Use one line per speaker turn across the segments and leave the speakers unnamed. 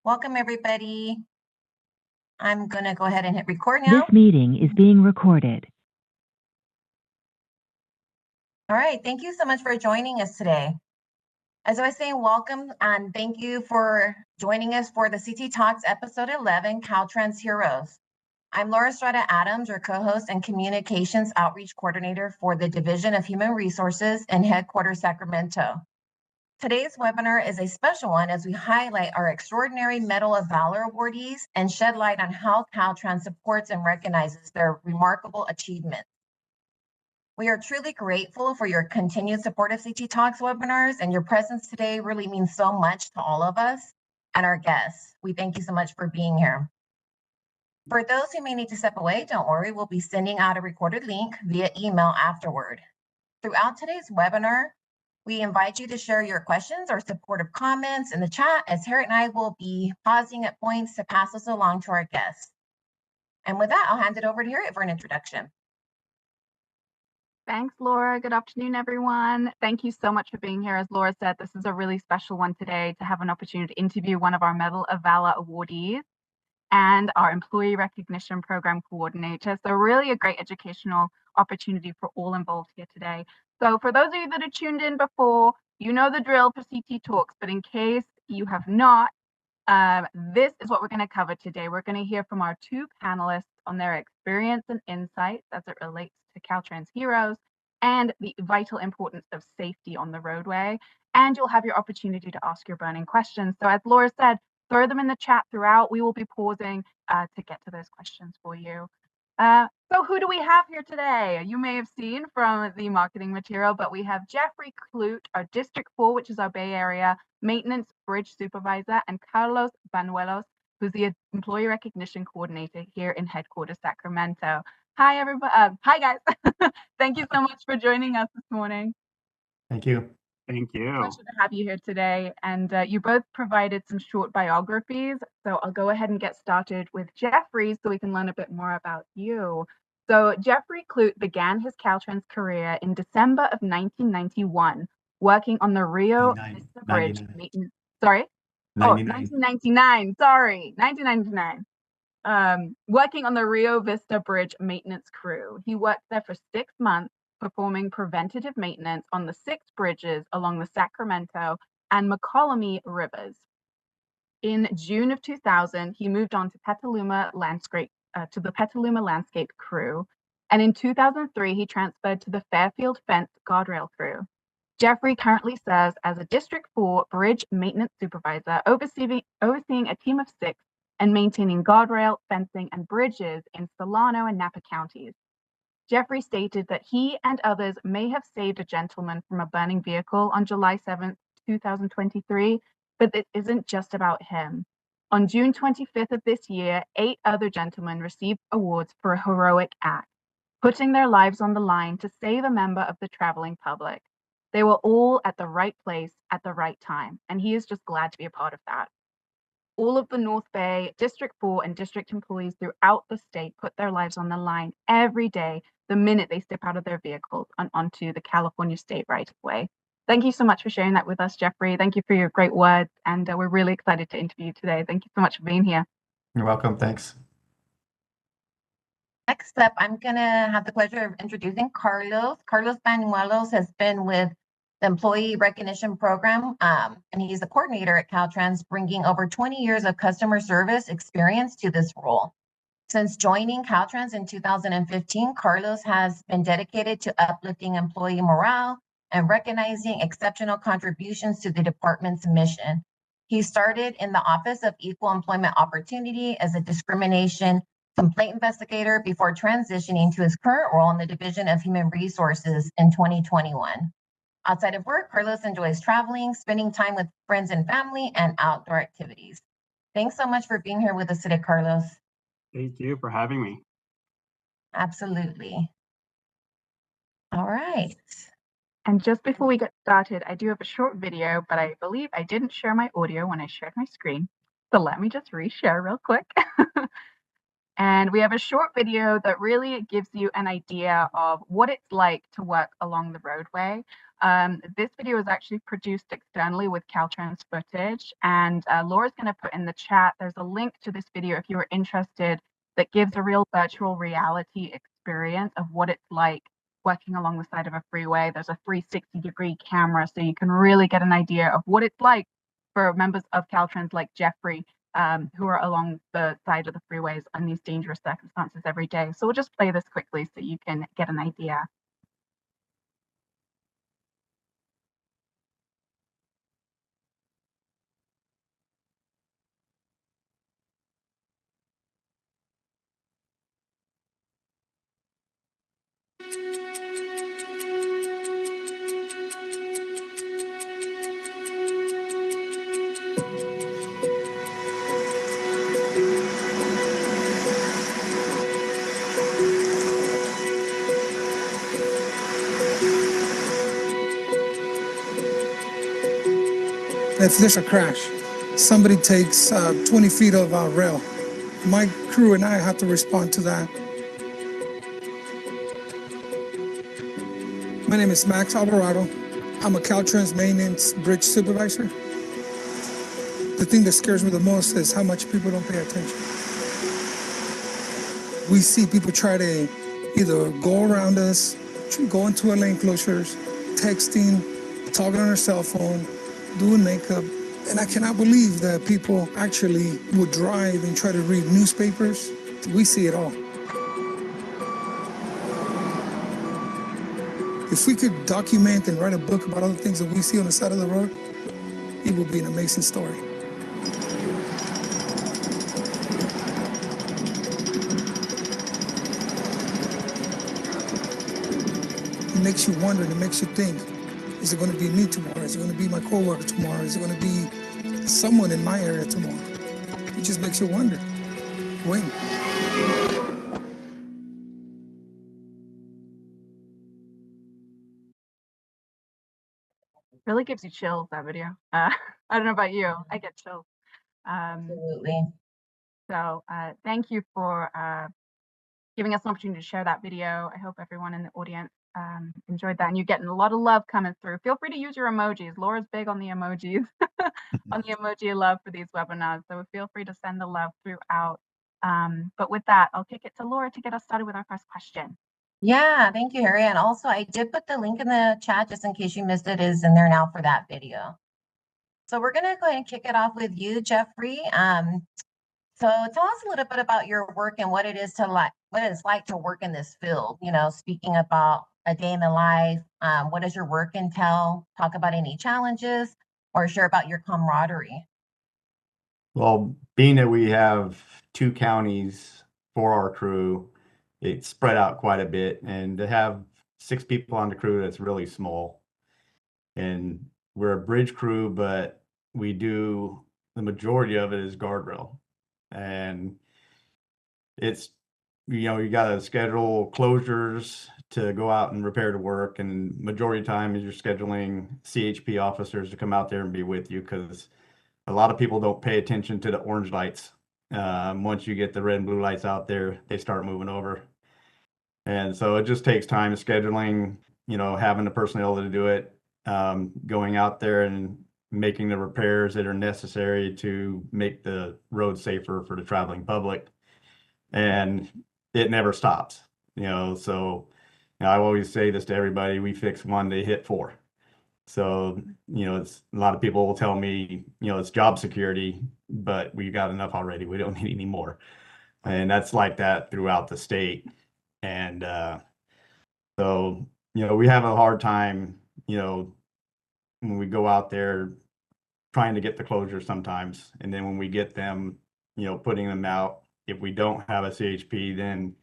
Welcome, everybody. I'm going to go ahead and hit record
This
now.
meeting is being recorded.
All right. Thank you so much for joining us today. As I was saying, welcome and thank you for joining us for the CT Talks episode 11, Caltrans Heroes. I'm Laura Strada Adams, your co-host and communications outreach coordinator for the Division of Human Resources in headquarters Sacramento. Today's webinar is a special one as we highlight our extraordinary Medal of Valor awardees and shed light on how Caltrans supports and recognizes their remarkable achievements. We are truly grateful for your continued support of CT Talks webinars, and your presence today really means so much to all of us and our guests. We thank you so much for being here. For those who may need to step away, don't worry, we'll be sending out a recorded link via email afterward. Throughout today's webinar, we invite you to share your questions or supportive comments in the chat, as Harriet and I will be pausing at points to pass this along to our guests. And with that, I'll hand it over to Harriet for an introduction.
Thanks, Laura. Good afternoon, everyone. Thank you so much for being here. As Laura said, this is a really special one today to have an opportunity to interview one of our Medal of Valor awardees and our Employee Recognition Program coordinator. So really a great educational opportunity for all involved here today. So for those of you that are tuned in before, you know the drill for CT Talks, but in case you have not, this is what we're going to cover today. We're going to hear from our two panelists on their experience and insights as it relates to Caltrans Heroes and the vital importance of safety on the roadway. And you'll have your opportunity to ask your burning questions. So as Laura said, throw them in the chat throughout. We will be pausing to get to those questions for you. So who do we have here today? You may have seen from the marketing material, but we have Jeffrey Clute, our District 4, which is our Bay Area Maintenance Bridge Supervisor, and Carlos Banuelos, who's the Employee Recognition Coordinator here in headquarters Sacramento. Hi, everybody. Hi, guys. Thank you so much for joining us this morning.
Thank you.
Thank you.
Pleasure to have you here today. And you both provided some short biographies. So I'll go ahead and get started with Jeffrey so we can learn a bit more about you. So Jeffrey Clute began his Caltrans career in December of 1991, working on the Rio Vista Bridge maintenance. Sorry? 1999. Sorry, 1999. Working on the Rio Vista Bridge maintenance crew. He worked there for 6 months, performing preventative maintenance on the 6 bridges along the Sacramento and McCollum rivers. In June of 2000, he moved on to the Petaluma Landscape crew, and in 2003, he transferred to the Fairfield Fence Guardrail crew. Jeffrey currently serves as a District 4 Bridge Maintenance Supervisor, overseeing a team of 6 and maintaining guardrail, fencing, and bridges in Solano and Napa counties. Jeffrey stated that he and others may have saved a gentleman from a burning vehicle on July 7th, 2023, but it isn't just about him. On June 25th of this year, 8 other gentlemen received awards for a heroic act, putting their lives on the line to save a member of the traveling public. They were all at the right place at the right time, and he is just glad to be a part of that. All of the North Bay, District 4, and district employees throughout the state put their lives on the line every day the minute they step out of their vehicles and onto the California state right-of-way. Thank you so much for sharing that with us, Jeffrey. Thank you for your great words, and we're really excited to interview you today. Thank you so much for being here.
You're welcome. Thanks.
Next up, I'm going to have the pleasure of introducing Carlos. Carlos Banuelos has been with the Employee Recognition Program, and he's the coordinator at Caltrans, bringing over 20 years of customer service experience to this role. Since joining Caltrans in 2015, Carlos has been dedicated to uplifting employee morale and recognizing exceptional contributions to the department's mission. He started in the Office of Equal Employment Opportunity as a discrimination complaint investigator before transitioning to his current role in the Division of Human Resources in 2021. Outside of work, Carlos enjoys traveling, spending time with friends and family, and outdoor activities. Thanks so much for being here with us today, Carlos.
Thank you for having me.
Absolutely. All right.
And just before we get started, I do have a short video, but I believe I didn't share my audio when I shared my screen. So let me just reshare real quick. And we have a short video that really gives you an idea of what it's like to work along the roadway. This video is actually produced externally with Caltrans footage, and Laura's going to put in the chat, there's a link to this video if you're interested, that gives a real virtual reality experience of what it's like working along the side of a freeway. There's a 360-degree camera, so you can really get an idea of what it's like for members of Caltrans like Jeffrey, who are along the side of the freeways in these dangerous circumstances every day. So we'll just play this quickly so you can get an idea.
If there's a crash, somebody takes 20 feet of rail, my crew and I have to respond to that. My name is Max Alvarado. I'm a Caltrans maintenance bridge supervisor. The thing that scares me the most is how much people don't pay attention. We see people try to either go around us, go into a lane closures, texting, talking on their cell phone, doing makeup. And I cannot believe that people actually would drive and try to read newspapers. We see it all. If we could document and write a book about all the things that we see on the side of the road, it would be an amazing story. It makes you wonder, and it makes you think, is it going to be me tomorrow? Is it going to be my coworker tomorrow? Is it going to be someone in my area tomorrow? It just makes you wonder. When?
Really gives you chills, that video. I don't know about you, I get chills.
Absolutely.
So thank you for giving us an opportunity to share that video. I hope everyone in the audience enjoyed that, and you're getting a lot of love coming through. Feel free to use your emojis. Laura's big on the emojis, on the emoji love for these webinars, so feel free to send the love throughout. But with that, I'll kick it to Laura to get us started with our first question.
Yeah, thank you, Harry. And also, I did put the link in the chat just in case you missed it. It is in there now for that video. So we're going to go ahead and kick it off with you, Jeffrey. So tell us a little bit about your work and what it is what it's like to work in this field. You know, speaking about a day in the life, what does your work entail? Talk about any challenges or share about your camaraderie.
Well, being that we have 2 counties for our crew, it's spread out quite a bit, and to have 6 people on the crew, that's really small. And we're a bridge crew, but we do the majority of it is guardrail, and it's you got to schedule closures to go out and repair the work, and majority of the time you're scheduling CHP officers to come out there and be with you, because a lot of people don't pay attention to the orange lights. Once you get the red and blue lights out there, they start moving over. And so it just takes time scheduling, having the personnel to do it, going out there and making the repairs that are necessary to make the road safer for the traveling public. And it never stops, so I always say this to everybody: we fix one, they hit four. So, it's a lot of people will tell me, it's job security, but we got enough already. We don't need any more. And that's like that throughout the state. And so, we have a hard time, when we go out there trying to get the closure sometimes. And then when we get them, putting them out, if we don't have a CHP, then,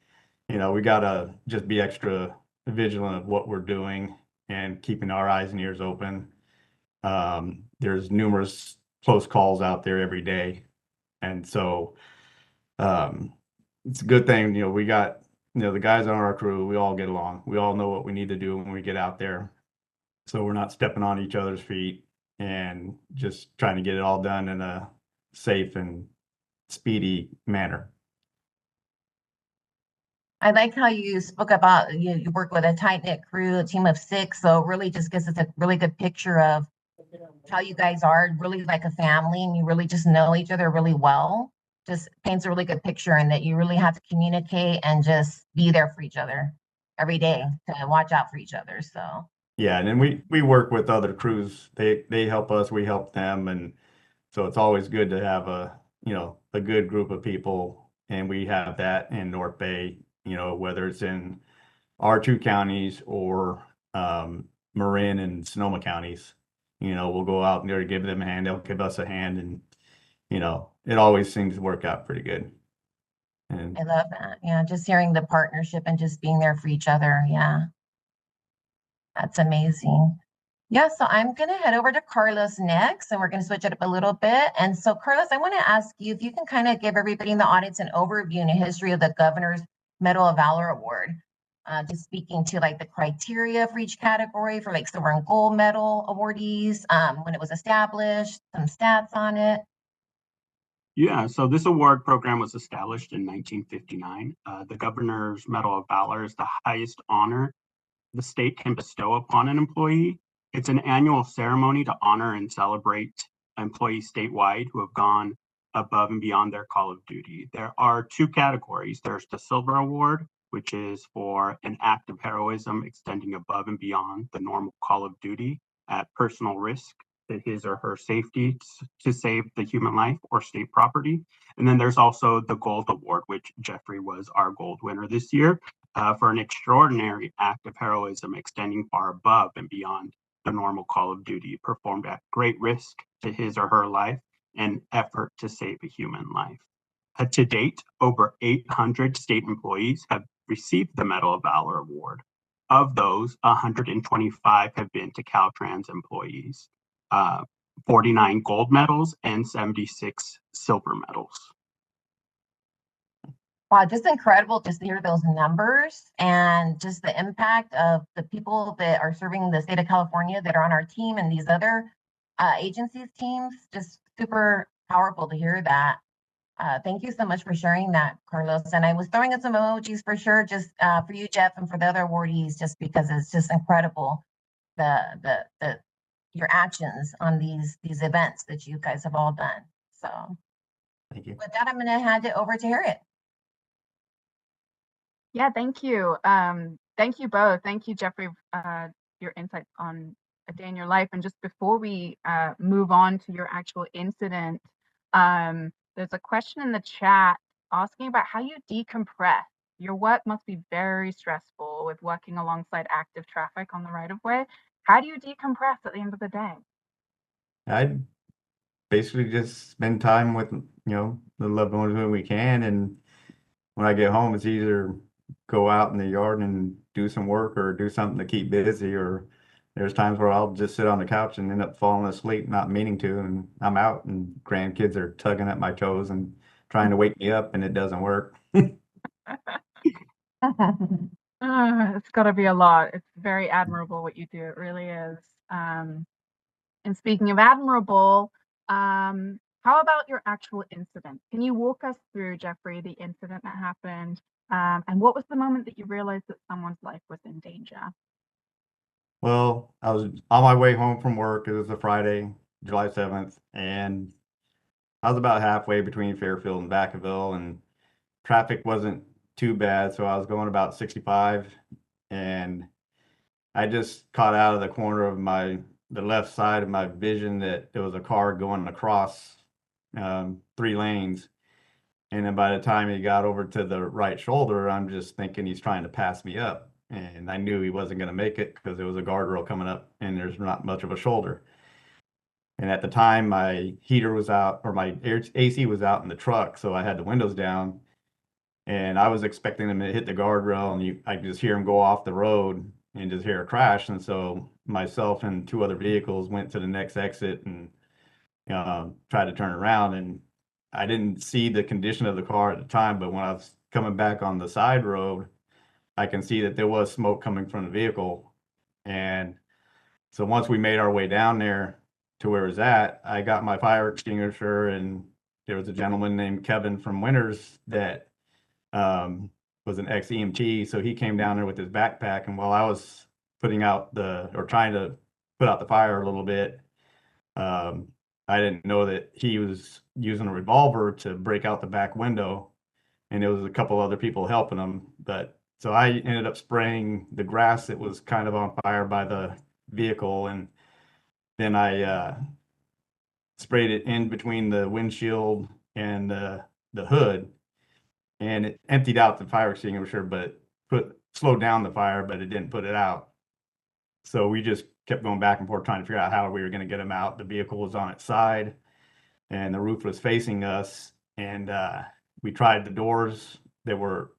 we got to just be extra vigilant of what we're doing and keeping our eyes and ears open. There's numerous close calls out there every day. And so it's a good thing, we got, the guys on our crew, we all get along. We all know what we need to do when we get out there. So we're not stepping on each other's feet and just trying to get it all done in a safe and speedy manner.
I like how you spoke about you work with a tight knit crew, a team of 6. So it really just gives us a really good picture of how you guys are really like a family and you really just know each other really well. Just paints a really good picture and that you really have to communicate and just be there for each other every day to watch out for each other. So
Yeah, and then we work with other crews. They help us, we help them, and so it's always good to have a good group of people, and we have that in North Bay, whether it's in our 2 counties or Marin and Sonoma counties. We'll go out there to give them a hand, they'll give us a hand, and it always seems to work out pretty good. And
I love that. Yeah, just hearing the partnership and just being there for each other. Yeah, that's amazing. Yeah, so I'm going to head over to Carlos next, and we're going to switch it up a little bit. And so, Carlos, I want to ask you if you can kind of give everybody in the audience an overview and a history of the Governor's Medal of Valor Award. Just speaking to like the criteria for each category for like silver and gold medal awardees, when it was established, some stats on it.
Yeah, so this award program was established in 1959. The Governor's Medal of Valor is the highest honor the state can bestow upon an employee. It's an annual ceremony to honor and celebrate employees statewide who have gone above and beyond their call of duty. There are 2 categories. There's the Silver Award, which is for an act of heroism extending above and beyond the normal call of duty at personal risk to his or her safety to save the human life or state property. And then there's also the Gold Award, which Jeffrey was our gold winner this year. For an extraordinary act of heroism extending far above and beyond the normal call of duty, performed at great risk to his or her life and effort to save a human life. To date, over 800 state employees have received the Medal of Valor Award. Of those, 125 have been to Caltrans employees, 49 gold medals and 76 silver medals.
Wow, just incredible just to hear those numbers and just the impact of the people that are serving the state of California that are on our team and these other agencies teams. Just super powerful to hear that. Thank you so much for sharing that, Carlos. And I was throwing in some emojis for sure, just for you, Jeff, and for the other awardees, just because it's just incredible the your actions on these events that you guys have all done. So
thank you.
with that, I'm going to hand it over to Harriet.
Yeah, thank you. Thank you both. Thank you, Jeffrey, your insights on a day in your life. And just before we move on to your actual incident, there's a question in the chat asking about how you decompress. Your work must be very stressful with working alongside active traffic on the right of way. How do you decompress at the end of the day?
I basically just spend time with the loved ones when we can, and when I get home, it's either go out in the yard and do some work or do something to keep busy, or there's times where I'll just sit on the couch and end up falling asleep, not meaning to, and I'm out and grandkids are tugging at my toes and trying to wake me up, and it doesn't work.
It's got to be a lot. It's very admirable what you do. It really is. And speaking of admirable, how about your actual incident? Can you walk us through, Jeffrey, the incident that happened? And what was the moment that you realized that someone's life was in danger?
Well, I was on my way home from work. It was a Friday, July 7th, and I was about halfway between Fairfield and Vacaville, and traffic wasn't too bad, so I was going about 65, and I just caught out of the corner of the left side of my vision that there was a car going across 3 lanes. And then by the time he got over to the right shoulder, I'm just thinking he's trying to pass me up. And I knew he wasn't going to make it because there was a guardrail coming up and there's not much of a shoulder. And at the time, my heater was out, or my AC was out in the truck, so I had the windows down. And I was expecting him to hit the guardrail, and I could just hear him go off the road and just hear a crash. And so myself and 2 other vehicles went to the next exit and tried to turn around. And I didn't see the condition of the car at the time, but when I was coming back on the side road, I can see that there was smoke coming from the vehicle. And so once we made our way down there to where it was at, I got my fire extinguisher, and there was a gentleman named Kevin from Winters that was an ex-EMT, so he came down there with his backpack, and while I was trying to put out the fire a little bit, I didn't know that he was using a revolver to break out the back window, and there was a couple other people helping him. But so I ended up spraying the grass that was kind of on fire by the vehicle, and then I sprayed it in between the windshield and the hood, and it emptied out the fire extinguisher, but slowed down the fire, but it didn't put it out. So we just kept going back and forth trying to figure out how we were going to get him out. The vehicle was on its side, and the roof was facing us, and we tried the doors that were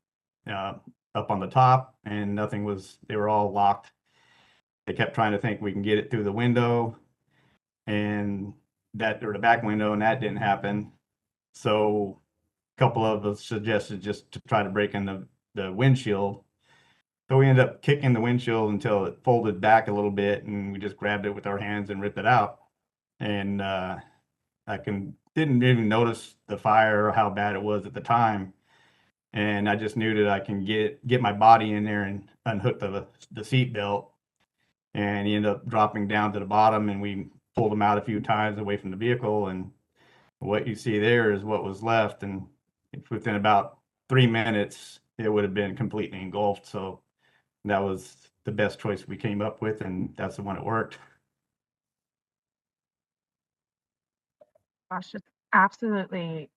up on the top, and they were all locked. They kept trying to think we can get it through the window, or the back window, and that didn't happen. So a couple of us suggested just to try to break in the windshield. So we ended up kicking the windshield until it folded back a little bit, and we just grabbed it with our hands and ripped it out. And didn't even notice the fire or how bad it was at the time. And I just knew that I can get my body in there and unhook the seat belt. And he ended up dropping down to the bottom, and we pulled him out a few times away from the vehicle. And what you see there is what was left. And within about 3 minutes, it would have been completely engulfed. So that was the best choice we came up with, and that's the one that worked.
Gosh, it's absolutely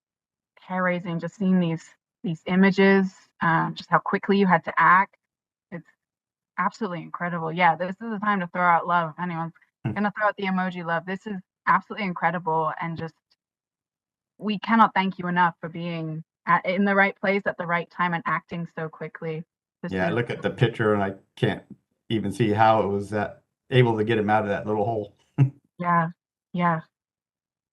hair-raising just seeing these images, just how quickly you had to act. It's absolutely incredible. Yeah, this is the time to throw out love. If anyone's gonna throw out the emoji love, this is absolutely incredible, and just we cannot thank you enough for being in the right place at the right time and acting so quickly.
I look at the picture and I can't even see how it was able to get him out of that little hole.
Yeah,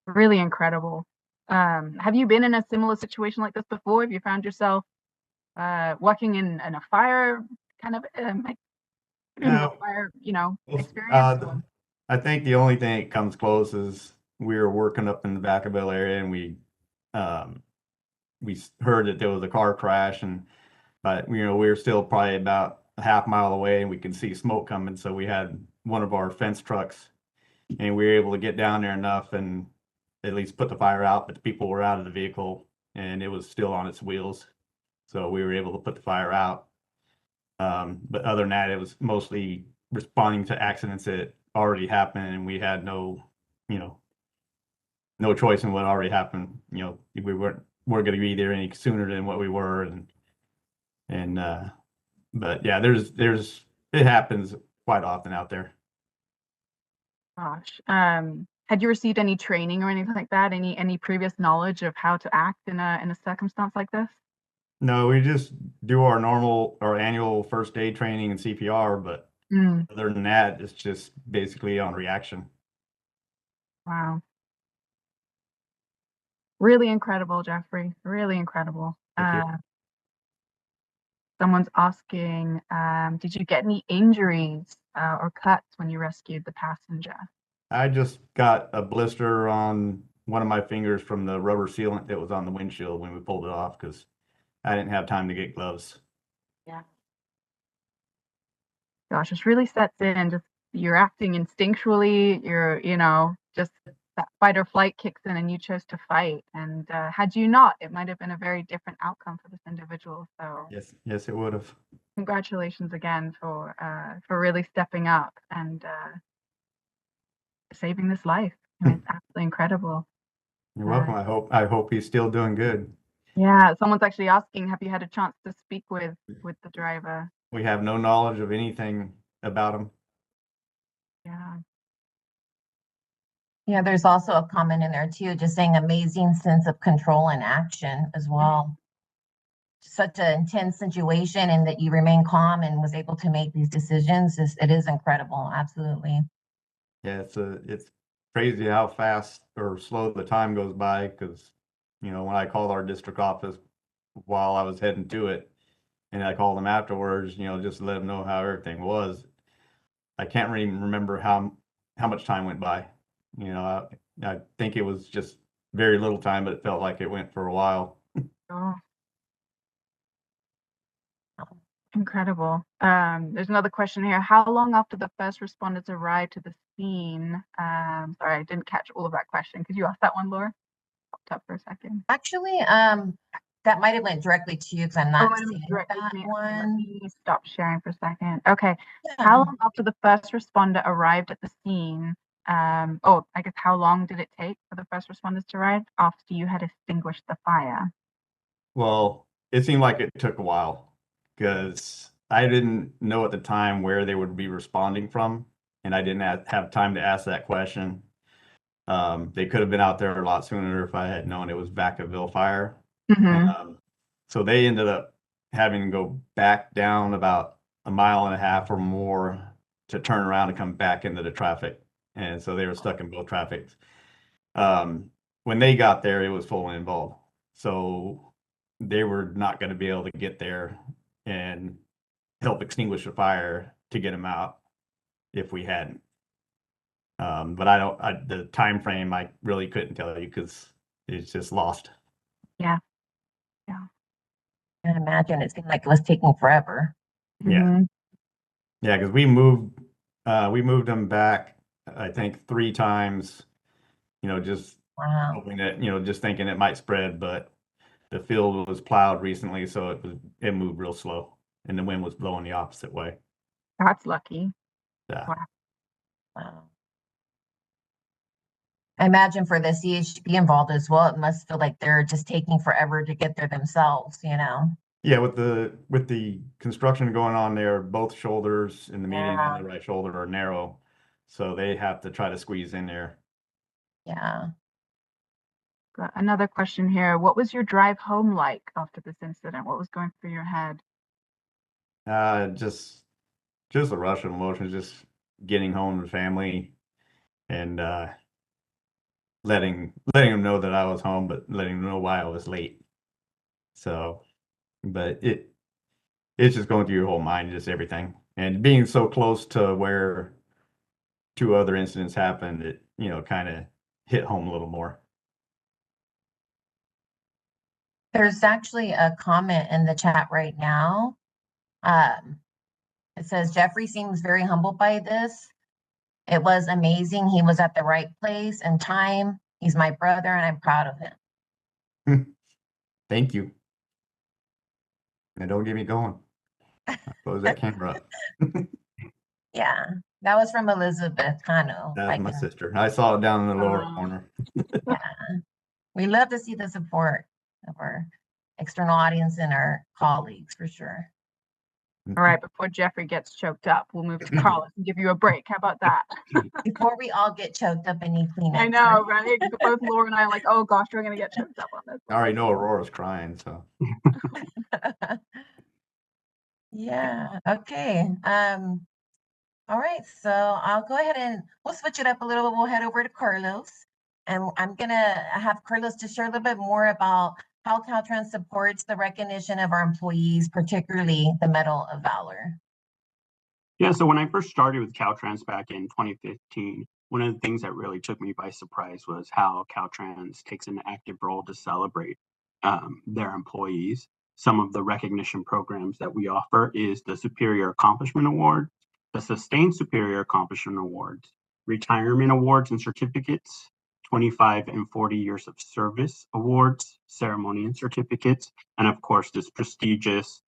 really incredible. Have you been in a similar situation like this before? Have you found yourself working in a fire kind of
No.
fire, experience?
I think the only thing that comes close is we were working up in the Vacaville area, and we heard that there was a car crash, but we were still probably about a half mile away, and we could see smoke coming. So we had one of our fence trucks, and we were able to get down there enough and at least put the fire out, but the people were out of the vehicle and it was still on its wheels. So we were able to put the fire out. But other than that, it was mostly responding to accidents that already happened, and we had no choice in what already happened. We weren't going to be there any sooner than what we were. But yeah, it happens quite often out there.
Gosh. Had you received any training or anything like that? Any previous knowledge of how to act in a circumstance like this?
No, we just do our annual first aid training and CPR, but other than that, it's just basically on reaction.
Wow. Really incredible, Jeffrey. Really incredible.
Thank you.
Someone's asking, did you get any injuries or cuts when you rescued the passenger?
I just got a blister on one of my fingers from the rubber sealant that was on the windshield when we pulled it off, because I didn't have time to get gloves.
Yeah. Gosh, it really sets in. Just you're acting instinctually. You're, just that fight or flight kicks in, and you chose to fight. And had you not, it might have been a very different outcome for this individual. So
Yes, it would have.
congratulations again for really stepping up and saving this life. It's absolutely incredible.
You're welcome. I hope he's still doing good.
Yeah, someone's actually asking, have you had a chance to speak with the driver?
We have no knowledge of anything about him.
Yeah.
Yeah, there's also a comment in there too, just saying amazing sense of control and action as well. Such an intense situation, and that you remain calm and was able to make these decisions. It is incredible. Absolutely.
Yeah, it's crazy how fast or slow the time goes by, because when I called our district office while I was heading to it, and I called them afterwards, just to let them know how everything was. I can't really remember how much time went by. I think it was just very little time, but it felt like it went for a while.
Oh. Incredible. There's another question here. How long after the first responders arrived to the scene? Sorry, I didn't catch all of that question. Could you ask that one, Laura? Popped up for a second.
Actually, that might have went directly to you because I'm not
Oh, it
seeing
was directly
that
to me. Okay, let
one.
me stop sharing for a second. Okay.
Yeah.
How long after the first responder arrived at the scene? I guess how long did it take for the first responders to arrive after you had extinguished the fire?
Well, it seemed like it took a while because I didn't know at the time where they would be responding from, and I didn't have time to ask that question. They could have been out there a lot sooner if I had known it was Vacaville fire.
Mm-hmm.
So they ended up having to go back down about a mile and a half or more to turn around and come back into the traffic. And so they were stuck in both traffics. When they got there, it was fully involved. So they were not going to be able to get there and help extinguish the fire to get them out if we hadn't. But the time frame I really couldn't tell you because it's just lost.
Yeah.
I can imagine it seemed like it was taking forever.
Yeah.
Mhm.
Yeah, because we moved them back, I think 3 times, just
Wow.
hoping that, just thinking it might spread, but the field was plowed recently, so it moved real slow and the wind was blowing the opposite way.
That's lucky.
Yeah.
Wow.
Wow. I imagine for the CHP involved as well, it must feel like they're just taking forever to get there themselves,
Yeah, with the construction going on there, both shoulders in the median
Yeah.
and the right shoulder are narrow, so they have to try to squeeze in there.
Yeah.
Got another question here. What was your drive home like after this incident? What was going through your head?
Just a rush of emotions, just getting home to family and letting them know that I was home, but letting them know why I was late. So, but it's just going through your whole mind, just everything, and being so close to where 2 other incidents happened, it kind of hit home a little more.
There's actually a comment in the chat right now. It says, Jeffrey seems very humbled by this. It was amazing. He was at the right place and time. He's my brother and I'm proud of him.
Thank you. And don't get me going. I'll close that camera up.
Yeah, that was from Elizabeth Cano.
That's my sister. I saw it down in the lower
Wow.
corner.
Yeah, we love to see the support of our external audience and our colleagues for sure.
All right, before Jeffrey gets choked up, we'll move to Carlos and give you a break. How about that?
Before we all get choked up and need Kleenex.
I know, right? Both Laura and I are like, oh gosh, we're gonna get choked up on this.
I already know Aurora's crying, so.
Yeah, okay. All right, so I'll go ahead and we'll switch it up a little bit. We'll head over to Carlos. And I'm gonna have Carlos to share a little bit more about how Caltrans supports the recognition of our employees, particularly the Medal of Valor.
Yeah, so when I first started with Caltrans back in 2015, one of the things that really took me by surprise was how Caltrans takes an active role to celebrate their employees. Some of the recognition programs that we offer is the Superior Accomplishment Award, the Sustained Superior Accomplishment Awards, Retirement Awards and Certificates, 25 and 40 years of service awards, ceremony and certificates, and of course this prestigious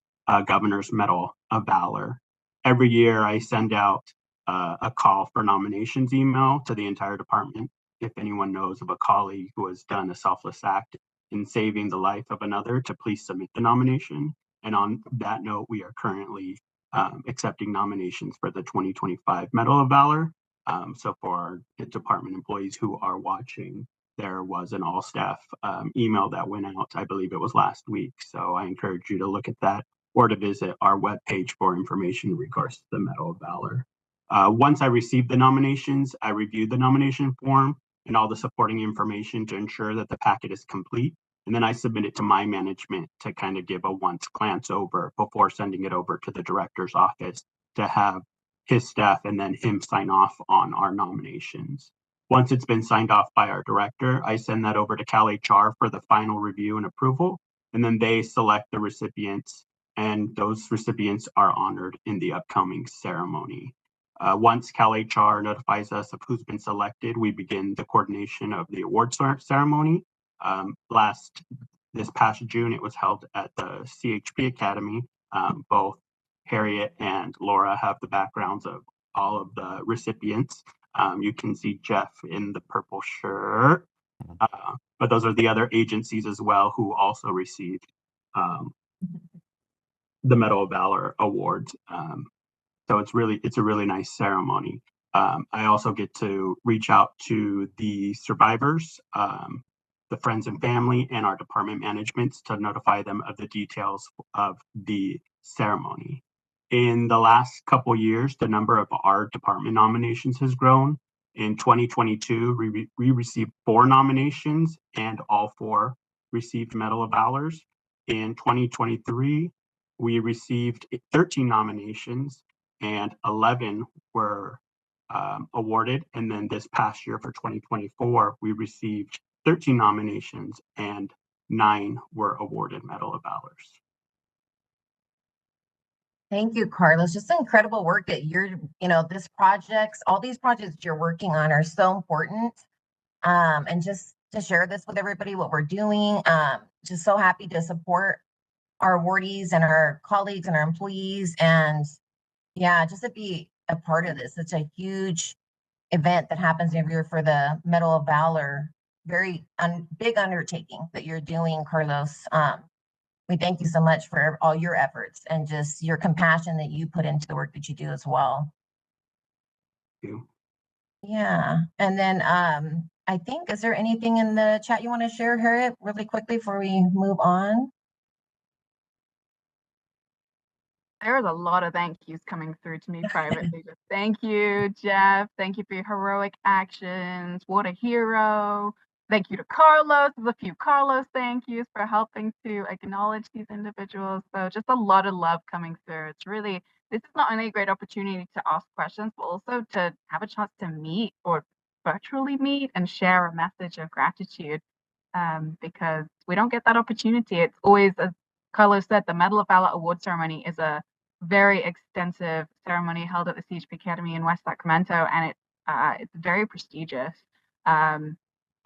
Governor's Medal of Valor. Every year I send out a call for nominations email to the entire department. If anyone knows of a colleague who has done a selfless act in saving the life of another, to please submit the nomination. And on that note, we are currently accepting nominations for the 2025 Medal of Valor. So for our department employees who are watching, there was an all staff email that went out, I believe it was last week. So I encourage you to look at that or to visit our webpage for information in regards to the Medal of Valor. Once I received the nominations, I reviewed the nomination form and all the supporting information to ensure that the packet is complete. And then I submit it to my management to kind of give a once glance over before sending it over to the director's office to have his staff and then him sign off on our nominations. Once it's been signed off by our director, I send that over to CalHR for the final review and approval. And then they select the recipients and those recipients are honored in the upcoming ceremony. Once CalHR notifies us of who's been selected, we begin the coordination of the award ceremony. This past June, it was held at the CHP Academy. Both Harriet and Laura have the backgrounds of all of the recipients. You can see Jeff in the purple shirt, but those are the other agencies as well who also received the Medal of Valor awards. So it's a really nice ceremony. I also get to reach out to the survivors, the friends and family, and our department managements to notify them of the details of the ceremony. In the last couple years, the number of our department nominations has grown. In 2022, we received 4 nominations, and all 4 received Medal of Valors. In 2023, we received 13 nominations, and 11 were awarded. And then this past year for 2024, we received 13 nominations and 9 were awarded Medal of Valors.
Thank you, Carlos. Just incredible work that all these projects you're working on are so important. And just to share this with everybody, what we're doing, just so happy to support our awardees and our colleagues and our employees. And yeah, just to be a part of this. It's a huge event that happens every year for the Medal of Valor. Very big undertaking that you're doing, Carlos. We thank you so much for all your efforts and just your compassion that you put into the work that you do as well.
Thank you.
Yeah. And then I think, is there anything in the chat you want to share, Harriet, really quickly before we move on?
There's a lot of thank yous coming through to me privately. Just thank you, Jeff. Thank you for your heroic actions. What a hero. Thank you to Carlos. There's a few Carlos thank yous for helping to acknowledge these individuals. So just a lot of love coming through. This is not only a great opportunity to ask questions, but also to have a chance to meet or virtually meet and share a message of gratitude, because we don't get that opportunity. It's always, as Carlos said, the Medal of Valor award ceremony is a very extensive ceremony held at the CHP Academy in West Sacramento, and it's very prestigious.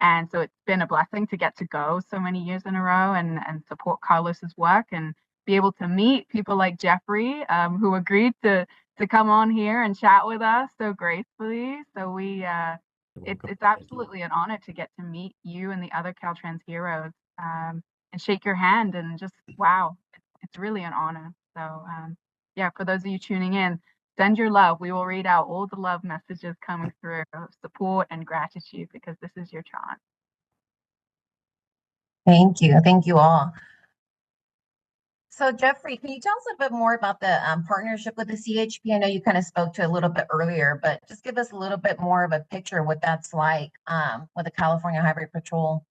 And so it's been a blessing to get to go so many years in a row and support Carlos's work and be able to meet people like Jeffrey, who agreed to come on here and chat with us so gracefully. So it's absolutely an honor to get to meet you and the other Caltrans heroes, and shake your hand and just, wow, it's really an honor. So yeah, for those of you tuning in, send your love. We will read out all the love messages coming through of support and gratitude, because this is your chance.
Thank you. Thank you all. So Jeffrey, can you tell us a bit more about the partnership with the CHP? I know you kind of spoke to it a little bit earlier, but just give us a little bit more of a picture of what that's like with the California Highway Patrol.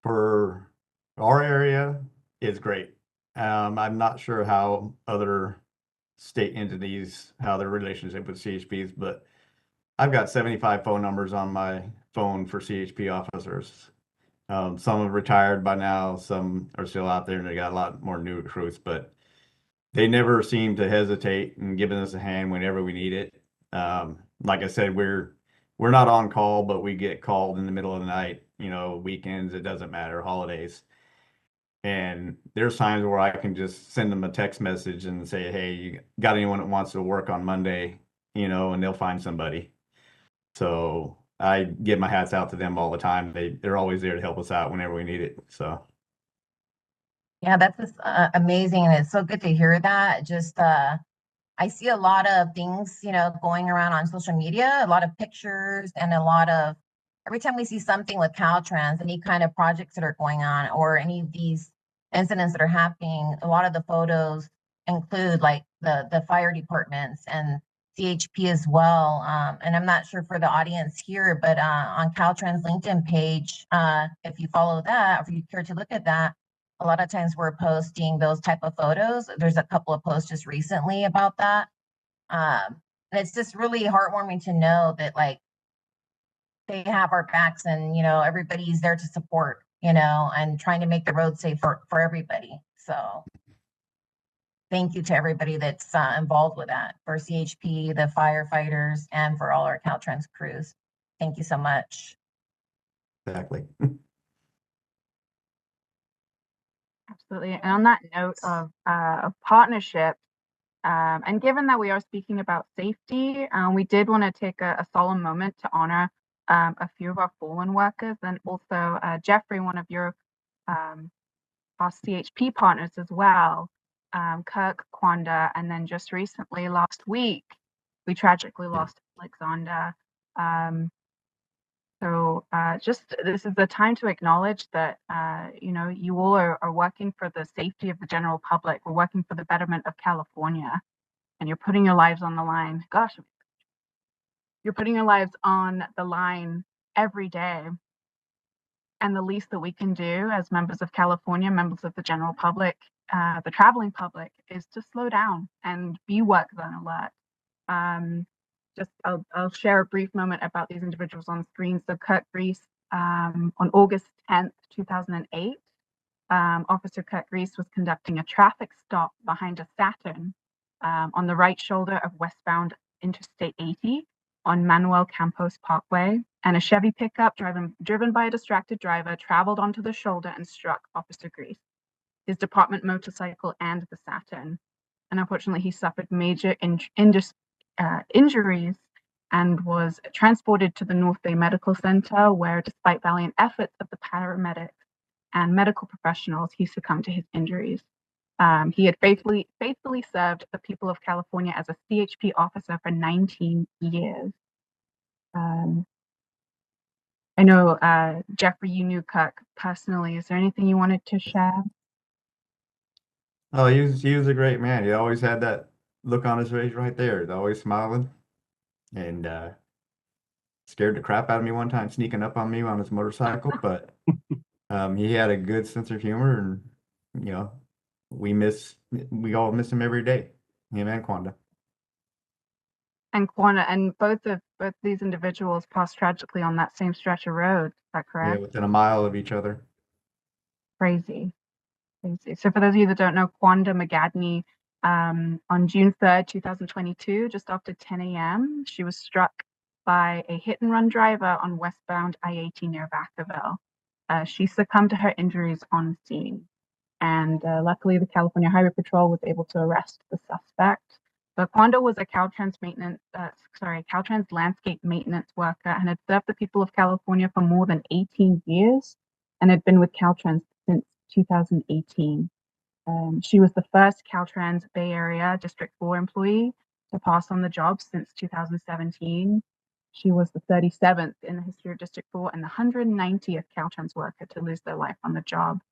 For our area, it's great. I'm not sure how other state entities, how their relationship with CHPs, but I've got 75 phone numbers on my phone for CHP officers. Some have retired by now, some are still out there, and they got a lot more new recruits, but they never seem to hesitate in giving us a hand whenever we need it. Like I said, we're not on call, but we get called in the middle of the night, weekends, it doesn't matter, holidays. And there's times where I can just send them a text message and say, hey, you got anyone that wants to work on Monday, and they'll find somebody. So I give my hats out to them all the time. They're always there to help us out whenever we need it. So
yeah, that's just amazing, and it's so good to hear that. Just I see a lot of things, going around on social media, a lot of pictures, and a lot of, every time we see something with Caltrans, any kind of projects that are going on or any of these incidents that are happening, a lot of the photos include like the fire departments and CHP as well. And I'm not sure for the audience here, but on Caltrans LinkedIn page, if you follow that, or if you care to look at that, a lot of times we're posting those type of photos. There's a couple of posts just recently about that. And it's just really heartwarming to know that like they have our backs, and everybody's there to support, and trying to make the road safe for everybody. So thank you to everybody that's involved with that, for CHP, the firefighters, and for all our Caltrans crews. Thank you so much.
Exactly.
Absolutely. And on that note of partnership, and given that we are speaking about safety, we did want to take a solemn moment to honor a few of our fallen workers, and also Jeffrey, one of your our CHP partners as well, Kirk, Kwanda, and then just recently, last week, we tragically lost Alexander. So just this is the time to acknowledge that, you all are working for the safety of the general public. We're working for the betterment of California, and you're putting your lives on the line. Gosh, you're putting your lives on the line every day. And the least that we can do as members of California, members of the general public, the traveling public, is to slow down and be work zone alert. I'll share a brief moment about these individuals on screen. So Kurt Reese, on August 10th, 2008, Officer Kurt Reese was conducting a traffic stop behind a Saturn on the right shoulder of westbound Interstate 80 on Manuel Campos Parkway, and a Chevy pickup driven by a distracted driver traveled onto the shoulder and struck Officer Reese, his department motorcycle, and the Saturn. And unfortunately, he suffered major injuries and was transported to the North Bay Medical Center, where, despite valiant efforts of the paramedics and medical professionals, he succumbed to his injuries. He had faithfully served the people of California as a CHP officer for 19 years. I know, Jeffrey, you knew Kirk personally. Is there anything you wanted to share?
Oh, he was a great man. He always had that look on his face right there. He's always smiling, and scared the crap out of me one time, sneaking up on me on his motorcycle. But he had a good sense of humor, and we all miss him every day. Him and Kwanda.
And Kwanda, and both these individuals passed tragically on that same stretch of road. Is that correct?
Yeah, within a mile of each other.
Crazy. So for those of you that don't know, Kwanda McGadney, on June 3rd, 2022, just after 10 a.m., she was struck by a hit and run driver on westbound I-80 near Vacaville. She succumbed to her injuries on scene. And luckily, the California Highway Patrol was able to arrest the suspect. But Kwanda was a Caltrans landscape maintenance worker, and had served the people of California for more than 18 years, and had been with Caltrans since 2018. She was the first Caltrans Bay Area District 4 employee to pass on the job since 2017. She was the 37th in the history of District 4 and the 190th Caltrans worker to lose their life on the job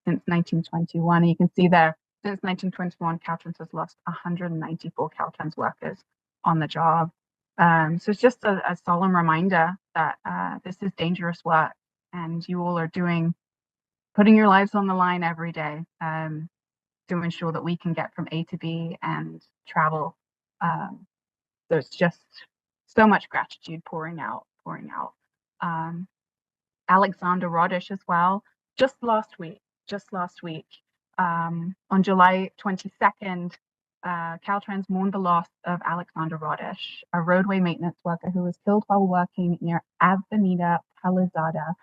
since 1921. And you can see there, since 1921, Caltrans has lost 194 Caltrans workers on the job. So it's just a solemn reminder that this is dangerous work, and you all are putting your lives on the line every day to ensure that we can get from A to B and travel. There's just so much gratitude pouring out. Alexander Rodish as well, just last week, on July 22nd, Caltrans mourned the loss of Alexander Rodish, a roadway maintenance worker who was killed while working near Avenida Palizada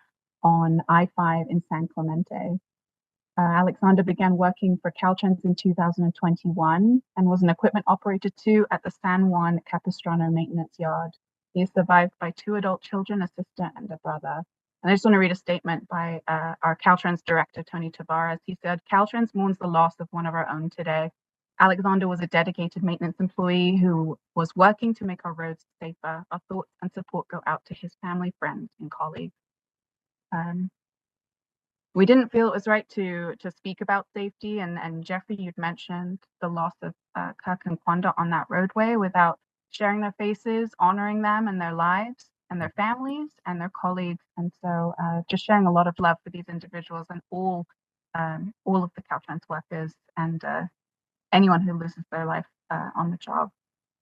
on I-5 in San Clemente. Alexander began working for Caltrans in 2021 and was an equipment operator too at the San Juan Capistrano maintenance yard. He is survived by 2 adult children, a sister and a brother. And I just want to read a statement by our Caltrans director, Tony Tavares. He said, "Caltrans mourns the loss of one of our own today. Alexander was a dedicated maintenance employee who was working to make our roads safer. Our thoughts and support go out to his family, friends, and colleagues." We didn't feel it was right to speak about safety, and Jeffrey, you'd mentioned the loss of Kirk and Kwanda on that roadway without sharing their faces, honoring them and their lives and their families and their colleagues. And so just sharing a lot of love for these individuals and all of the Caltrans workers and anyone who loses their life on the job.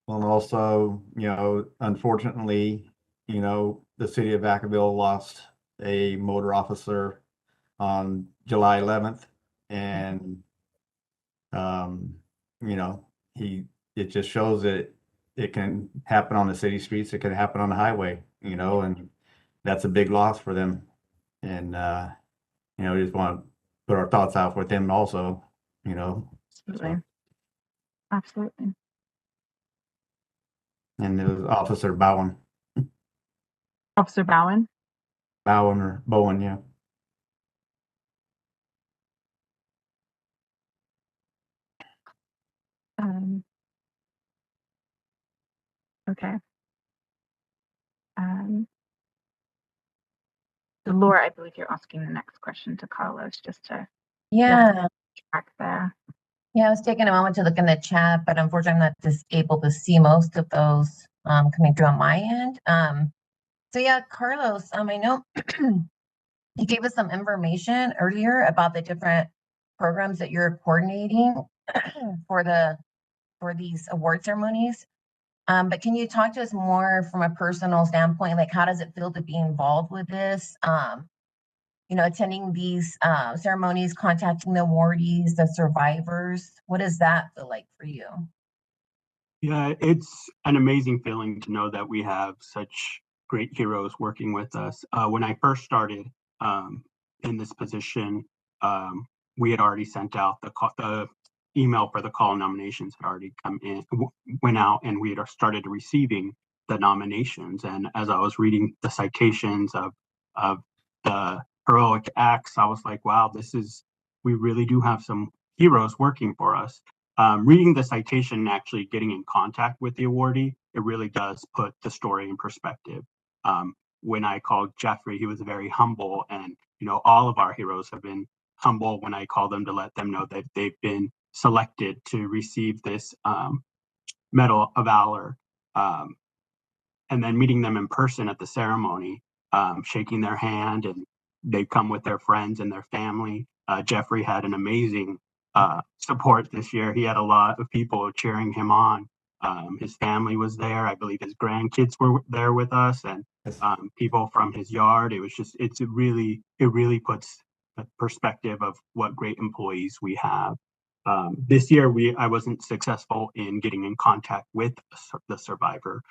Well, and also, unfortunately, the city of Vacaville lost a motor officer on July 11th, and you know, it just shows that it can happen on the city streets, it can happen on the highway, you know, and that's a big loss for them. And, you know, we just want to put our thoughts out with them also, you know.
Absolutely. Absolutely.
And it was Officer Bowen.
Officer Bowen.
Bowen or Bowen, yeah.
Okay. So Laura, I believe you're asking the next question to Carlos, just to
Yeah.
track there.
Yeah, I was taking a moment to look in the chat, but unfortunately I'm not just able to see most of those coming through on my end. So yeah, Carlos, I know you gave us some information earlier about the different programs that you're coordinating for these award ceremonies. But can you talk to us more from a personal standpoint? Like, how does it feel to be involved with this? You know, attending these ceremonies, contacting the awardees, the survivors. What does that feel like for you?
Yeah, it's an amazing feeling to know that we have such great heroes working with us. When I first started in this position, we had already sent out the email for the call nominations had already come in, went out, and we had started receiving the nominations. And as I was reading the citations of the heroic acts, I was like, wow, we really do have some heroes working for us. Reading the citation and actually getting in contact with the awardee, it really does put the story in perspective. When I called Jeffrey, he was very humble, and you know, all of our heroes have been humble when I call them to let them know that they've been selected to receive this Medal of Valor. And then meeting them in person at the ceremony, shaking their hand, and they come with their friends and their family. Jeffrey had an amazing support this year. He had a lot of people cheering him on. His family was there. I believe his grandkids were there with us, and people from his yard. It really puts a perspective of what great employees we have. This year, I wasn't successful in getting in contact with the survivor.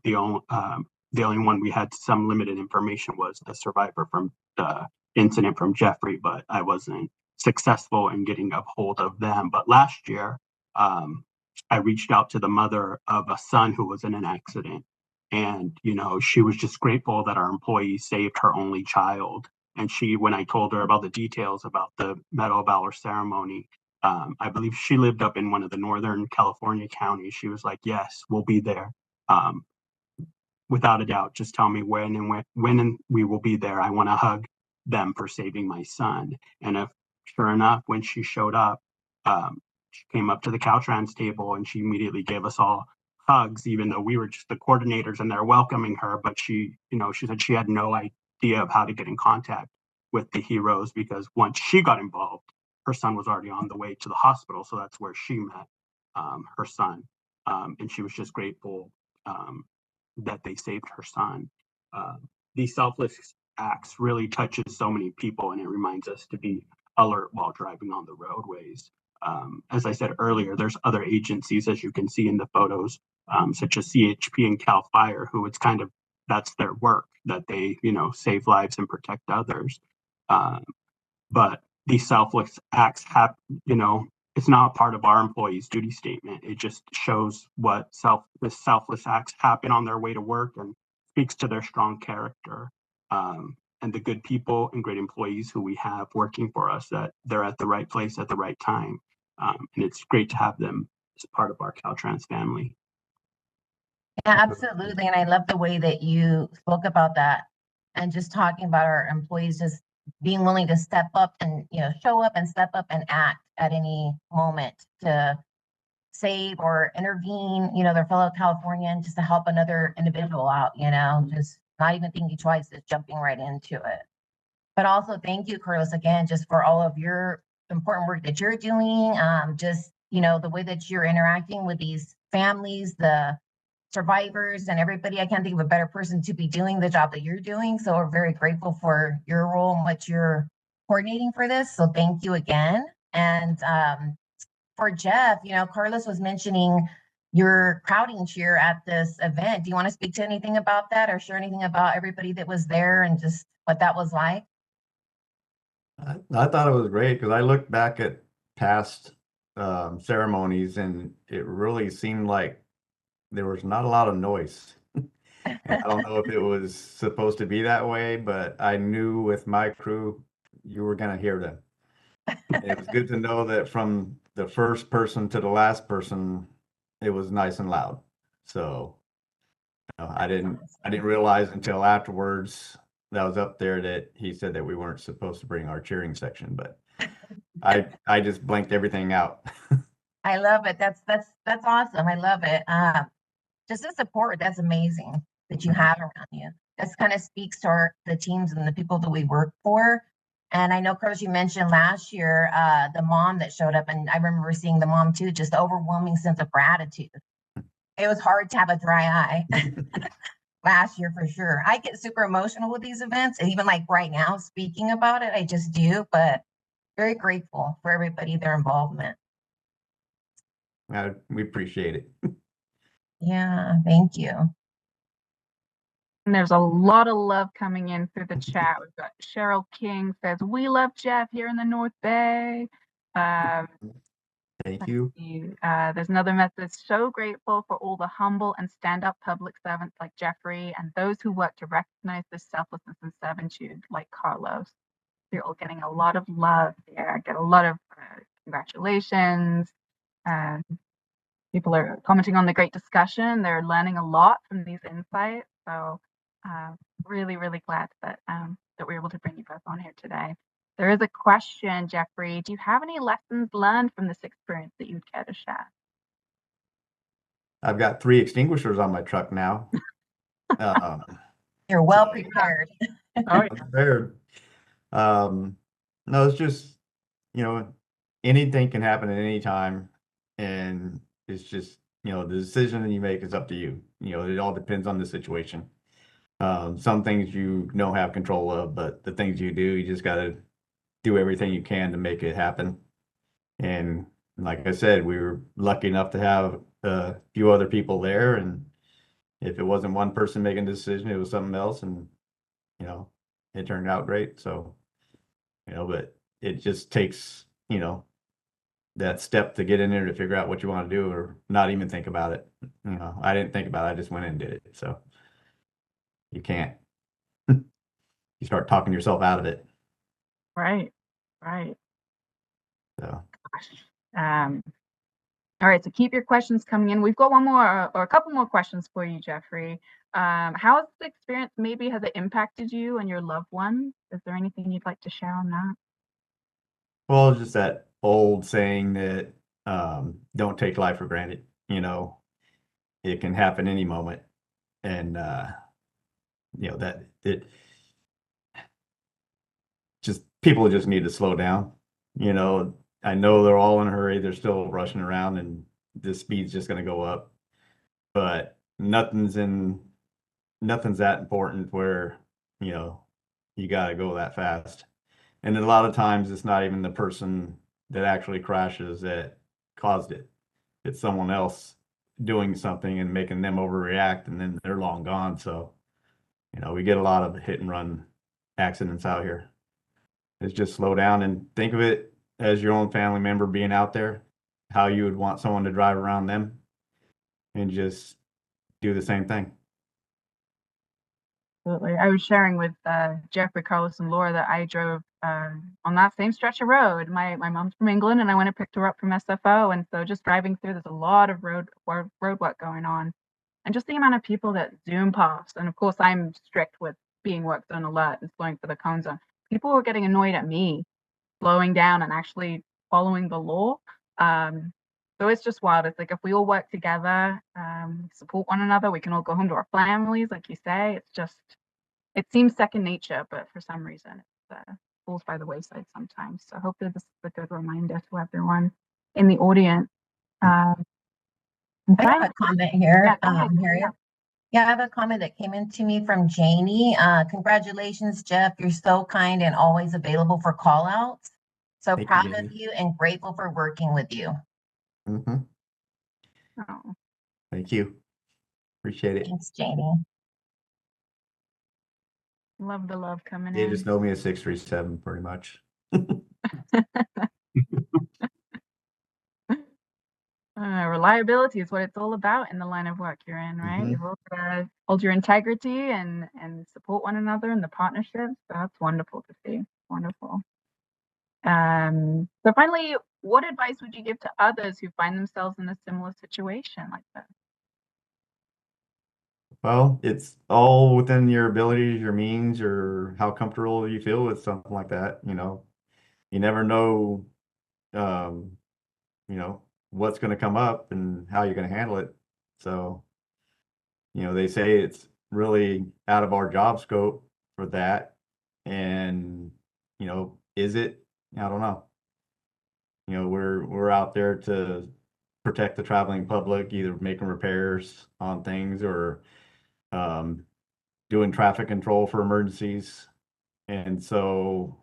The only one we had some limited information was the survivor from the incident from Jeffrey, but I wasn't successful in getting a hold of them. But last year, I reached out to the mother of a son who was in an accident. And, you know, she was just grateful that our employee saved her only child. And when I told her about the details about the Medal of Valor ceremony, I believe she lived up in one of the Northern California counties. She was like, yes, we'll be there. Without a doubt, just tell me when we will be there. I want to hug them for saving my son. And sure enough, when she showed up, she came up to the Caltrans table and she immediately gave us all hugs, even though we were just the coordinators and they're welcoming her. But she said she had no idea of how to get in contact with the heroes, because once she got involved, her son was already on the way to the hospital. So that's where she met her son. And she was just grateful that they saved her son. These selfless acts really touches so many people, and it reminds us to be alert while driving on the roadways. As I said earlier, there's other agencies, as you can see in the photos, such as CHP and CAL FIRE, who that's their work, that they, save lives and protect others. But these selfless acts have, it's not part of our employees' duty statement. It just shows what the selfless acts happen on their way to work and speaks to their strong character, and the good people and great employees who we have working for us, that they're at the right place at the right time. And it's great to have them as part of our Caltrans family.
Yeah, absolutely. And I love the way that you spoke about that, and just talking about our employees just being willing to step up and, show up and step up and act at any moment to save or intervene, their fellow Californian, just to help another individual out, just not even thinking twice, just jumping right into it. But also thank you, Carlos, again, just for all of your important work that you're doing. Just, the way that you're interacting with these families, the survivors, and everybody. I can't think of a better person to be doing the job that you're doing. So we're very grateful for your role and what you're coordinating for this. So thank you again. And for Jeff, Carlos was mentioning your crowding cheer at this event. Do you want to speak to anything about that or share anything about everybody that was there and just what that was like?
I thought it was great because I looked back at past ceremonies and it really seemed like there was not a lot of noise. And I don't know if it was supposed to be that way, but I knew with my crew, you were going to hear them. And it was good to know that from the first person to the last person, it was nice and loud. So I didn't realize until afterwards that I was up there that he said that we weren't supposed to bring our cheering section, but I just blanked everything out.
I love it. That's awesome. I love it. Just the support, that's amazing that you have around you. This kind of speaks to the teams and the people that we work for. And I know, Carlos, you mentioned last year the mom that showed up, and I remember seeing the mom too, just overwhelming sense of gratitude. It was hard to have a dry eye last year for sure. I get super emotional with these events, and even like right now, speaking about it, I just do, but very grateful for everybody, their involvement.
We appreciate it.
Yeah, thank you.
And there's a lot of love coming in through the chat. We've got Cheryl King says, "We love Jeff here in the North Bay."
Thank you.
There's another message. "So grateful for all the humble and stand-up public servants like Jeffrey and those who work to recognize this selflessness and servitude like Carlos." You're all getting a lot of love there. Get a lot of congratulations. People are commenting on the great discussion. They're learning a lot from these insights. So really, really glad that we're able to bring you both on here today. There is a question, Jeffrey. Do you have any lessons learned from this experience that you'd care to share?
I've got 3 extinguishers on my truck now.
You're well prepared.
Oh, yeah.
Prepared. No, it's just, anything can happen at any time. And it's just, the decision that you make is up to you. It all depends on the situation. Some things you don't have control of, but the things you do, you just got to do everything you can to make it happen. And like I said, we were lucky enough to have a few other people there. And if it wasn't one person making the decision, it was something else. And, it turned out great. So, but it just takes, that step to get in there to figure out what you want to do or not even think about it. I didn't think about it. I just went in and did it. So you can't. You start talking yourself out of it.
Right.
So.
All right, so keep your questions coming in. We've got one more or a couple more questions for you, Jeffrey. How has the experience, maybe has it impacted you and your loved ones? Is there anything you'd like to share on that?
Well, just that old saying that don't take life for granted. It can happen any moment. And, that it just, people just need to slow down. I know they're all in a hurry. They're still rushing around and the speed's just going to go up. But nothing's that important where, you got to go that fast. And a lot of times it's not even the person that actually crashes that caused it. It's someone else doing something and making them overreact, and then they're long gone. So, we get a lot of hit and run accidents out here. It's just slow down and think of it as your own family member being out there, how you would want someone to drive around them, and just do the same thing.
Absolutely. I was sharing with Jeffrey, Carlos, and Laura that I drove on that same stretch of road. My mom's from England, and I went and picked her up from SFO. And so just driving through, there's a lot of road work going on. And just the amount of people that zoom past. And of course, I'm strict with being work zone alert and slowing for the cone zone. People were getting annoyed at me slowing down and actually following the law. So it's just wild. It's like if we all work together, support one another, we can all go home to our families, like you say. It's just, it seems second nature, but for some reason it falls by the wayside sometimes. So hopefully this is a good reminder to everyone in the audience.
I have a comment here, Harriet. Yeah, I have a comment that came in to me from Janie. Congratulations, Jeff. You're so kind and always available for call outs. So proud of you and grateful for working with you.
Hmm.
Oh,
Thank you. Appreciate it.
Thanks, Janie.
love the love coming
They
in.
just know me as 637 pretty much.
Reliability is what it's all about in the line of work you're in, right?
Mhm.
You've all got to hold your integrity and support one another in the partnerships. That's wonderful to see. Wonderful. So finally, what advice would you give to others who find themselves in a similar situation like this?
Well, it's all within your abilities, your means, or how comfortable you feel with something like that. You never know, um, what's going to come up and how you're going to handle it. So, they say it's really out of our job scope for that. And, is it? I don't know. We're out there to protect the traveling public, either making repairs on things or um, doing traffic control for emergencies. And so,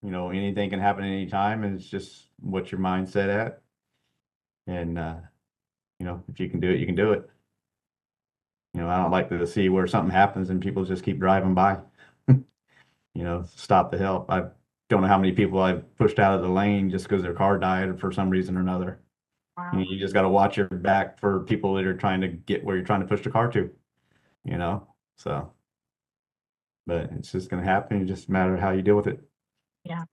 anything can happen anytime, and it's just what your mindset at. And if you can do it, you can do it. I don't like to see where something happens and people just keep driving by. Stop the help. I don't know how many people I've pushed out of the lane just because their car died for some reason or another.
Wow.
You just got to watch your back for people that are trying to get where you're trying to push the car to, so, but it's just going to happen. It's just a matter of how you deal with it.
Yeah.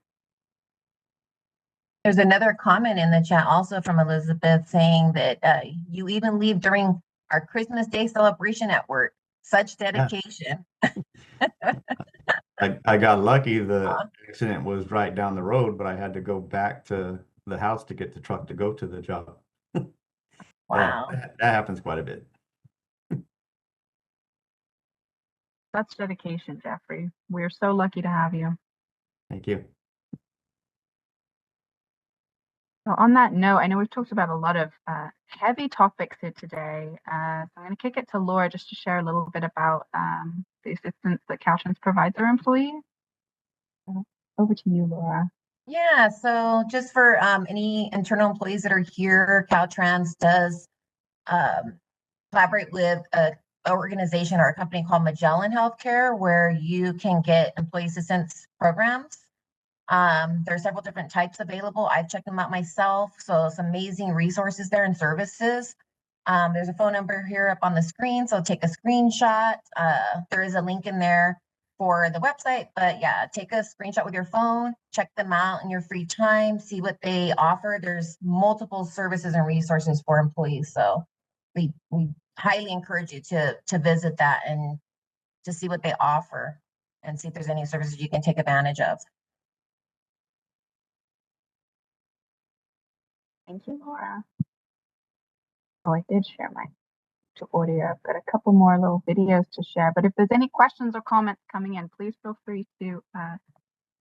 There's another comment in the chat also from Elizabeth saying that you even leave during our Christmas Day celebration at work. Such dedication.
I got lucky. The accident was right down the road, but I had to go back to the house to get the truck to go to the job.
Wow.
That happens quite a bit.
Such dedication, Jeffrey. We're so lucky to have you.
Thank you.
So on that note, I know we've talked about a lot of heavy topics here today. So I'm going to kick it to Laura just to share a little bit about the assistance that Caltrans provides their employees. Over to you, Laura.
Yeah, so just for any internal employees that are here, Caltrans does collaborate with an organization or a company called Magellan Healthcare, where you can get employee assistance programs. There are several different types available. I've checked them out myself. So some amazing resources there and services. There's a phone number here up on the screen, so take a screenshot. There is a link in there for the website, but yeah, take a screenshot with your phone, check them out in your free time, see what they offer. There's multiple services and resources for employees. So we highly encourage you to visit that and to see what they offer and see if there's any services you can take advantage of.
Thank you, Laura. Oh, I did share my audio. I've got a couple more little videos to share, but if there's any questions or comments coming in, please feel free to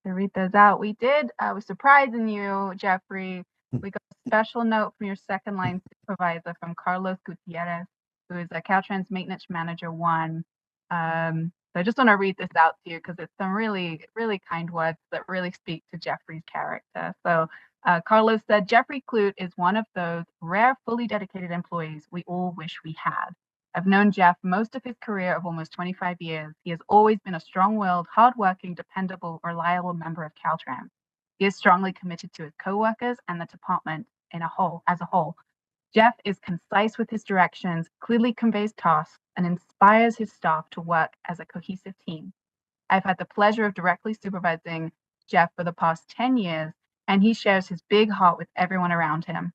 read those out. We was surprising you, Jeffrey. We got a special note from your second line supervisor from Carlos Gutierrez, who is a Caltrans Maintenance Manager 1. So I just want to read this out to you because it's some really, really kind words that really speak to Jeffrey's character. So Carlos said, Jeffrey Clute is one of those rare, fully dedicated employees we all wish we had. I've known Jeff most of his career of almost 25 years. He has always been a strong-willed, hardworking, dependable, reliable member of Caltrans. He is strongly committed to his coworkers and the department as a whole. Jeff is concise with his directions, clearly conveys tasks, and inspires his staff to work as a cohesive team. I've had the pleasure of directly supervising Jeff for the past 10 years, and he shares his big heart with everyone around him.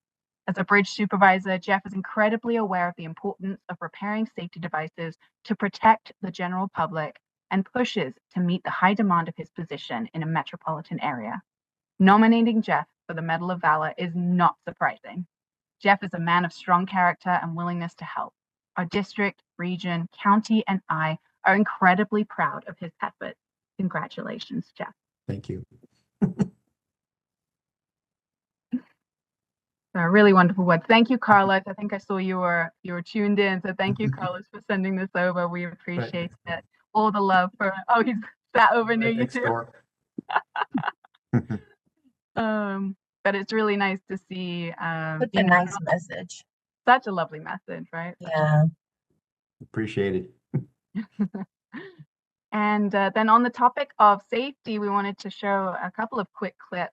As a bridge supervisor, Jeff is incredibly aware of the importance of repairing safety devices to protect the general public and pushes to meet the high demand of his position in a metropolitan area. Nominating Jeff for the Medal of Valor is not surprising. Jeff is a man of strong character and willingness to help. Our district, region, county, and I are incredibly proud of his efforts. Congratulations, Jeff.
Thank you.
Really wonderful words. Thank you, Carlos. I think I saw you were tuned in. So thank you, Carlos, for sending this over. We appreciate it. All the love for he's sat over near you too. but it's really nice to see
Such a nice message.
such a lovely message, right?
Yeah.
Appreciate it.
And then on the topic of safety, we wanted to show a couple of quick clips.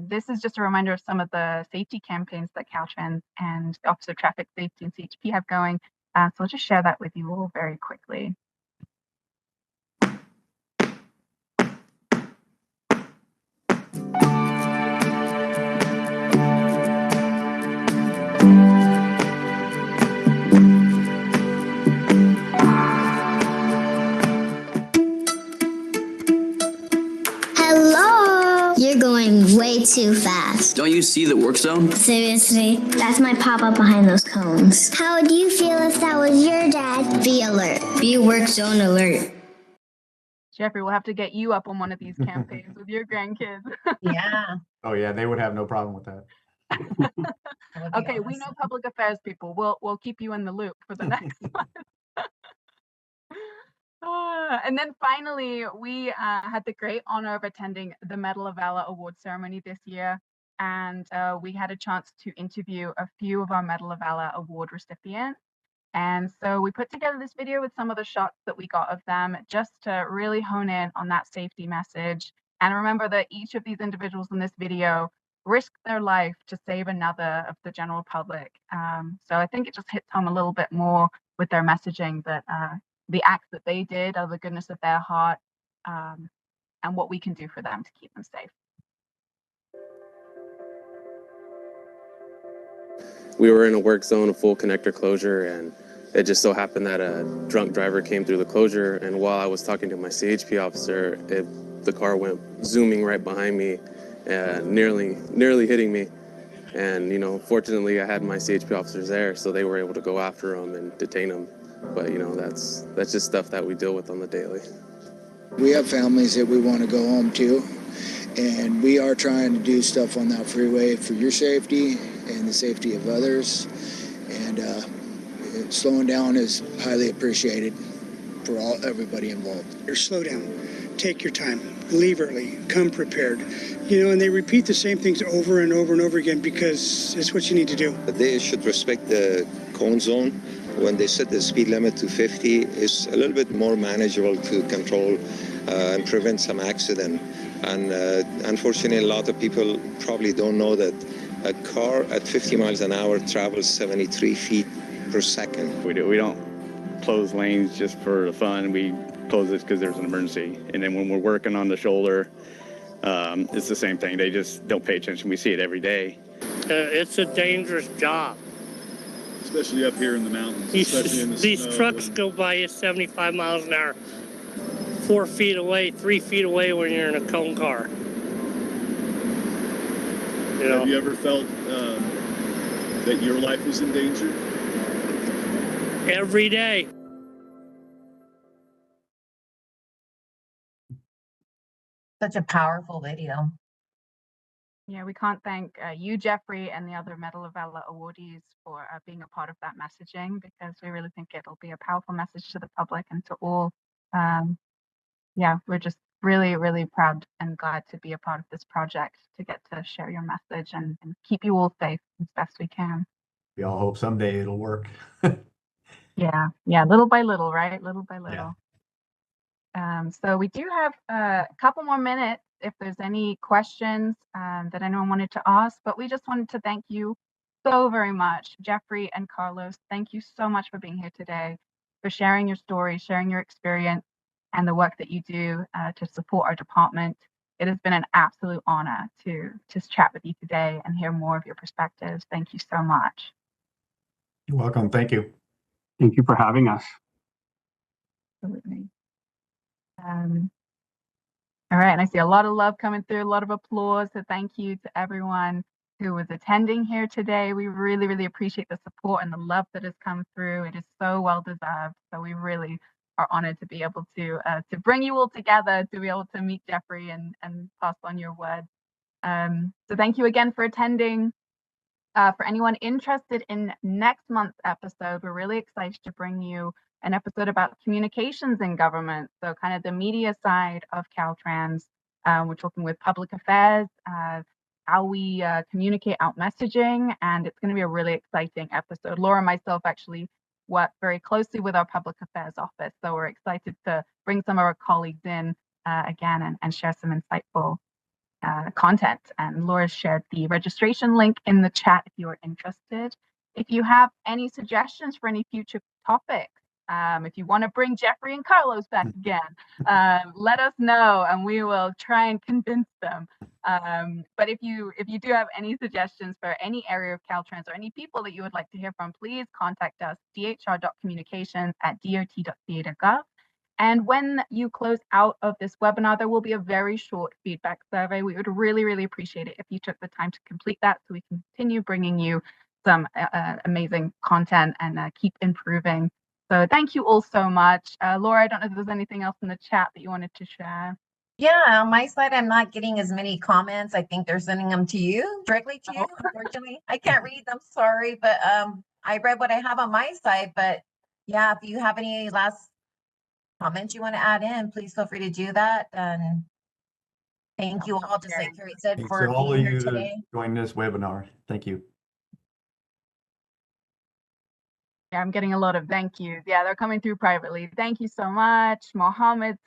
This is just a reminder of some of the safety campaigns that Caltrans and the Office of Traffic Safety and CHP have going. So I'll just share that with you all very quickly.
Hello! You're going way too fast.
Don't you see the work zone?
Seriously? That's my papa behind those cones. How would you feel if that was your dad? Be alert. Be work zone alert.
Jeffrey, we'll have to get you up on one of these campaigns with your grandkids.
Yeah.
Oh yeah, they would have no problem with that.
That would be
Okay, we know
awesome.
public affairs people. We'll keep you in the loop for the next one. And then finally, we had the great honor of attending the Medal of Valor Award ceremony this year. And we had a chance to interview a few of our Medal of Valor Award recipients. And so we put together this video with some of the shots that we got of them just to really hone in on that safety message. And remember that each of these individuals in this video risked their life to save another of the general public. So I think it just hits home a little bit more with their messaging that the acts that they did out of the goodness of their heart, and what we can do for them to keep them safe.
We were in a work zone, a full connector closure, and it just so happened that a drunk driver came through the closure, and while I was talking to my CHP officer, the car went zooming right behind me, nearly hitting me. And, you know, fortunately I had my CHP officers there, so they were able to go after him and detain him. But, you know, that's just stuff that we deal with on the daily.
We have families that we want to go home to, and we are trying to do stuff on that freeway for your safety and the safety of others. And slowing down is highly appreciated for everybody involved.
Or slow down, take your time, leave early, come prepared. You know, and they repeat the same things over and over and over again because it's what you need to do.
They should respect the cone zone. When they set the speed limit to 50, it's a little bit more manageable to control and prevent some accident. And unfortunately, a lot of people probably don't know that a car at 50 miles an hour travels 73 feet per second.
We don't close lanes just for fun. We close it because there's an emergency. And then when we're working on the shoulder, it's the same thing. They just don't pay attention. We see it every day.
It's a dangerous job.
Especially up here in the mountains, especially in the snow.
These trucks go by you 75 miles an hour, 4 feet away, 3 feet away when you're in a cone car. You know?
Have you ever felt that your life was in danger?
Every day.
Such a powerful video.
Yeah, we can't thank you, Jeffrey, and the other Medal of Valor awardees for being a part of that messaging, because we really think it'll be a powerful message to the public and to all. Yeah, we're just really, really proud and glad to be a part of this project, to get to share your message and keep you all safe as best we can.
We all hope someday it'll work.
Yeah, little by little, right? Little by little. Yeah. So we do have a couple more minutes if there's any questions that anyone wanted to ask, but we just wanted to thank you so very much, Jeffrey and Carlos. Thank you so much for being here today, for sharing your story, sharing your experience, and the work that you do to support our department. It has been an absolute honor to chat with you today and hear more of your perspectives. Thank you so much.
You're welcome. Thank you.
Thank you for having us.
Absolutely. All right, and I see a lot of love coming through, a lot of applause. So thank you to everyone who was attending here today. We really, really appreciate the support and the love that has come through. It is so well deserved. So we really are honored to be able to bring you all together, to be able to meet Jeffrey and pass on your words. So thank you again for attending. For anyone interested in next month's episode, we're really excited to bring you an episode about communications in government. So kind of the media side of Caltrans. We're talking with public affairs, how we communicate out messaging, and it's going to be a really exciting episode. Laura and myself actually work very closely with our public affairs office, so we're excited to bring some of our colleagues in again and share some insightful content. And Laura shared the registration link in the chat if you are interested. If you have any suggestions for any future topics, if you want to bring Jeffrey and Carlos back again, let us know and we will try and convince them. But if you do have any suggestions for any area of Caltrans or any people that you would like to hear from, please contact us, dhr.communications@dot.ca.gov. And when you close out of this webinar, there will be a very short feedback survey. We would really, really appreciate it if you took the time to complete that so we can continue bringing you some amazing content and keep improving. So thank you all so much. Laura, I don't know if there's anything else in the chat that you wanted to share.
Yeah, on my side, I'm not getting as many comments. I think they're sending them to you, directly to you. Unfortunately, I can't read them. Sorry, but I read what I have on my side. But yeah, if you have any last comments you want to add in, please feel free to do that. And thank you all, just like Carrie said,
Thanks
for
to all
being
of
here
you
today.
joining this webinar. Thank you.
Yeah, I'm getting a lot of thank yous. Yeah, they're coming through privately. Thank you so much, Mohammed.